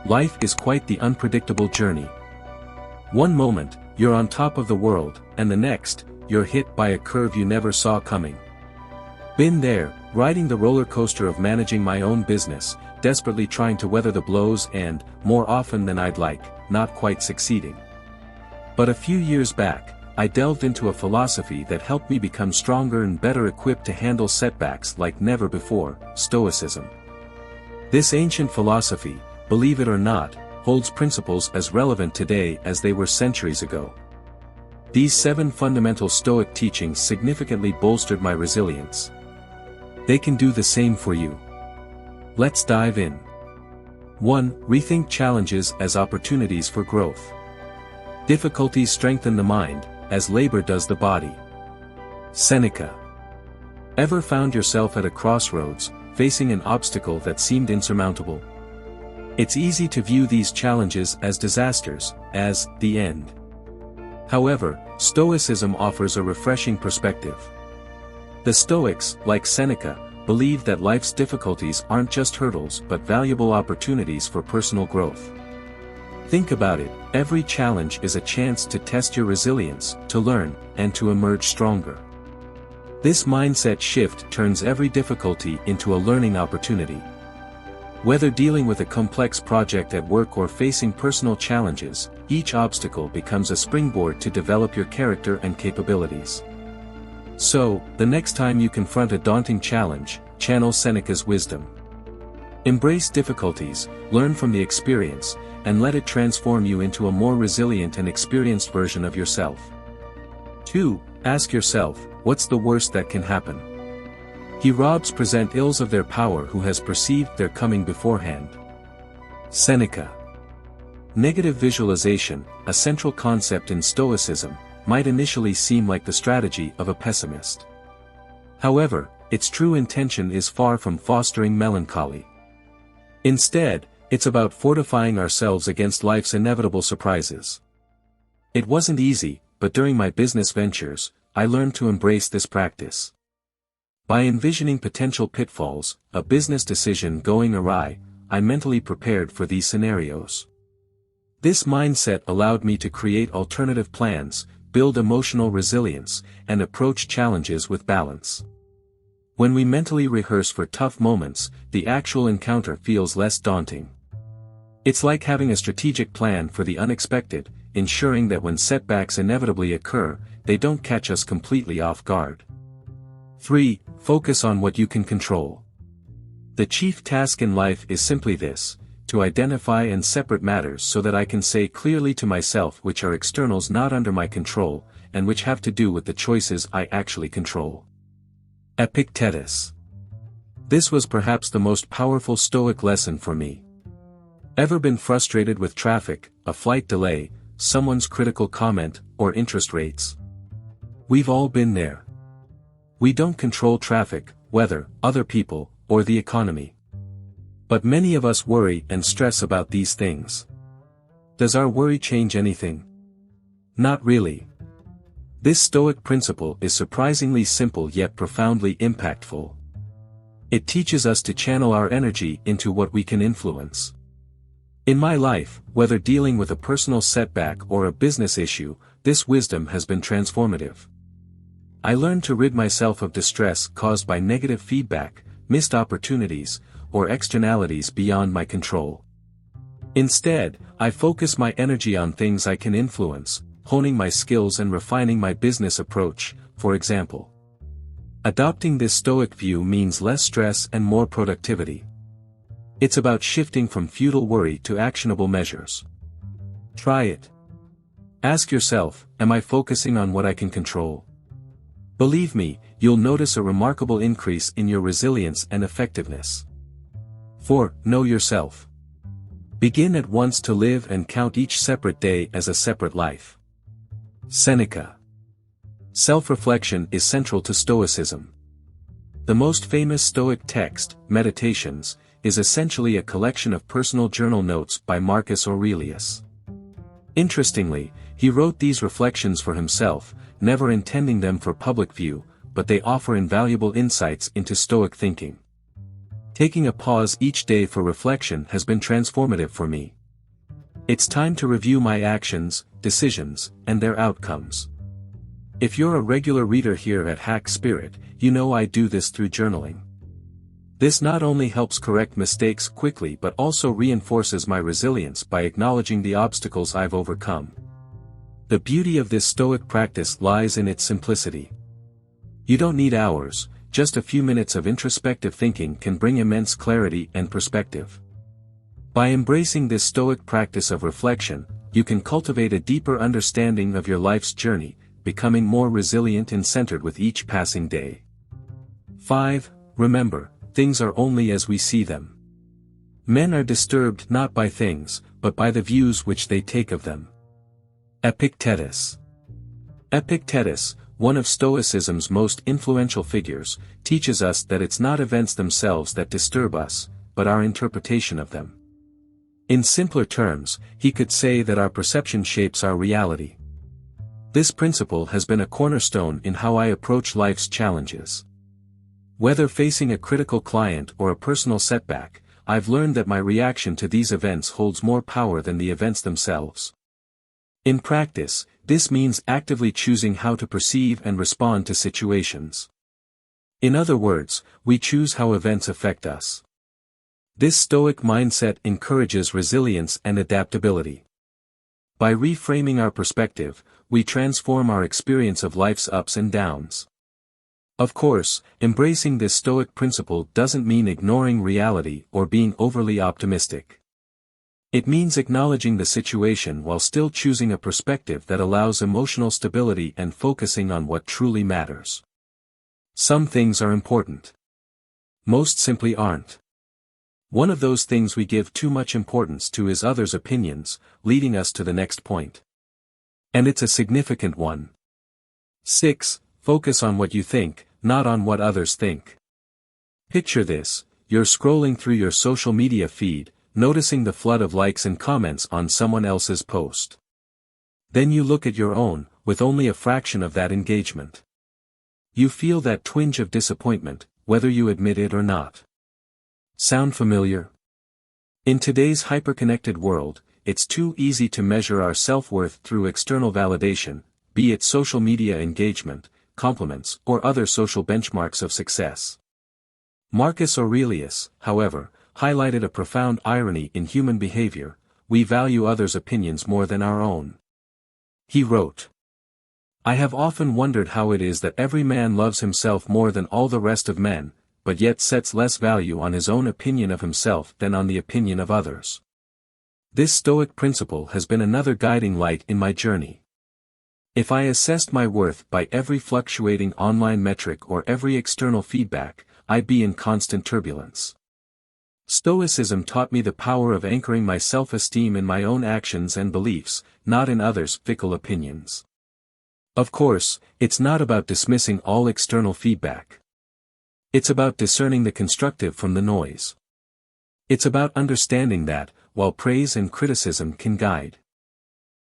life is quite the unpredictable journey. One moment, you're on top of the world, and the next, you're hit by a curve you never saw coming. Been there, riding the roller coaster of managing my own business, desperately trying to weather the blows and, more often than I'd like, not quite succeeding. But a few years back, I delved into a philosophy that helped me become stronger and better equipped to handle setbacks like never before: Stoicism. This ancient philosophy, believe it or not, holds principles as relevant today as they were centuries ago. These 7 fundamental Stoic teachings significantly bolstered my resilience. They can do the same for you. Let's dive in. 1. Rethink challenges as opportunities for growth. Difficulties strengthen the mind, as labor does the body. Seneca. Ever found yourself at a crossroads, facing an obstacle that seemed insurmountable? It's easy to view these challenges as disasters, as the end. However, Stoicism offers a refreshing perspective. The Stoics, like Seneca, believe that life's difficulties aren't just hurdles but valuable opportunities for personal growth. Think about it, every challenge is a chance to test your resilience, to learn, and to emerge stronger. This mindset shift turns every difficulty into a learning opportunity. Whether dealing with a complex project at work or facing personal challenges, each obstacle becomes a springboard to develop your character and capabilities. So, the next time you confront a daunting challenge, channel Seneca's wisdom. Embrace difficulties, learn from the experience, and let it transform you into a more resilient and experienced version of yourself. 2. Ask yourself, what's the worst that can happen? He robs present ills of their power who has perceived their coming beforehand. Seneca. Negative visualization, a central concept in Stoicism, might initially seem like the strategy of a pessimist. However, its true intention is far from fostering melancholy. Instead, it's about fortifying ourselves against life's inevitable surprises. It wasn't easy, but during my business ventures, I learned to embrace this practice. By envisioning potential pitfalls, a business decision going awry, I mentally prepared for these scenarios. This mindset allowed me to create alternative plans, build emotional resilience, and approach challenges with balance. When we mentally rehearse for tough moments, the actual encounter feels less daunting. It's like having a strategic plan for the unexpected, ensuring that when setbacks inevitably occur, they don't catch us completely off guard. 3. Focus on what you can control. The chief task in life is simply this: to identify and separate matters so that I can say clearly to myself which are externals not under my control, and which have to do with the choices I actually control. Epictetus. This was perhaps the most powerful Stoic lesson for me. Ever been frustrated with traffic, a flight delay, someone's critical comment, or interest rates? We've all been there. We don't control traffic, weather, other people, or the economy. But many of us worry and stress about these things. Does our worry change anything? Not really. This Stoic principle is surprisingly simple yet profoundly impactful. It teaches us to channel our energy into what we can influence. In my life, whether dealing with a personal setback or a business issue, this wisdom has been transformative. I learned to rid myself of distress caused by negative feedback, missed opportunities, or externalities beyond my control. Instead, I focus my energy on things I can influence, honing my skills and refining my business approach, for example. Adopting this Stoic view means less stress and more productivity. It's about shifting from futile worry to actionable measures. Try it. Ask yourself, am I focusing on what I can control? Believe me, you'll notice a remarkable increase in your resilience and effectiveness. 4. Know yourself. Begin at once to live and count each separate day as a separate life. Seneca. Self-reflection is central to Stoicism. The most famous Stoic text, Meditations, is essentially a collection of personal journal notes by Marcus Aurelius. Interestingly, he wrote these reflections for himself, never intending them for public view, but they offer invaluable insights into Stoic thinking. Taking a pause each day for reflection has been transformative for me. It's time to review my actions, decisions, and their outcomes. If you're a regular reader here at Hack Spirit, you know I do this through journaling. This not only helps correct mistakes quickly but also reinforces my resilience by acknowledging the obstacles I've overcome. The beauty of this Stoic practice lies in its simplicity. You don't need hours, just a few minutes of introspective thinking can bring immense clarity and perspective. By embracing this Stoic practice of reflection, you can cultivate a deeper understanding of your life's journey, becoming more resilient and centered with each passing day. 5. Remember, things are only as we see them. Men are disturbed not by things, but by the views which they take of them. Epictetus. Epictetus, one of Stoicism's most influential figures, teaches us that it's not events themselves that disturb us, but our interpretation of them. In simpler terms, he could say that our perception shapes our reality. This principle has been a cornerstone in how I approach life's challenges. Whether facing a critical client or a personal setback, I've learned that my reaction to these events holds more power than the events themselves. In practice, this means actively choosing how to perceive and respond to situations. In other words, we choose how events affect us. This Stoic mindset encourages resilience and adaptability. By reframing our perspective, we transform our experience of life's ups and downs. Of course, embracing this Stoic principle doesn't mean ignoring reality or being overly optimistic. It means acknowledging the situation while still choosing a perspective that allows emotional stability and focusing on what truly matters. Some things are important. Most simply aren't. One of those things we give too much importance to is others' opinions, leading us to the next point. And it's a significant one. 6. Focus on what you think, not on what others think. Picture this: you're scrolling through your social media feed, noticing the flood of likes and comments on someone else's post. Then you look at your own, with only a fraction of that engagement. You feel that twinge of disappointment, whether you admit it or not. Sound familiar? In today's hyper-connected world, it's too easy to measure our self-worth through external validation, be it social media engagement, compliments, or other social benchmarks of success. Marcus Aurelius, however, highlighted a profound irony in human behavior: we value others' opinions more than our own. He wrote, "I have often wondered how it is that every man loves himself more than all the rest of men, but yet sets less value on his own opinion of himself than on the opinion of others." This Stoic principle has been another guiding light in my journey. If I assessed my worth by every fluctuating online metric or every external feedback, I'd be in constant turbulence. Stoicism taught me the power of anchoring my self-esteem in my own actions and beliefs, not in others' fickle opinions. Of course, it's not about dismissing all external feedback. It's about discerning the constructive from the noise. It's about understanding that, while praise and criticism can guide,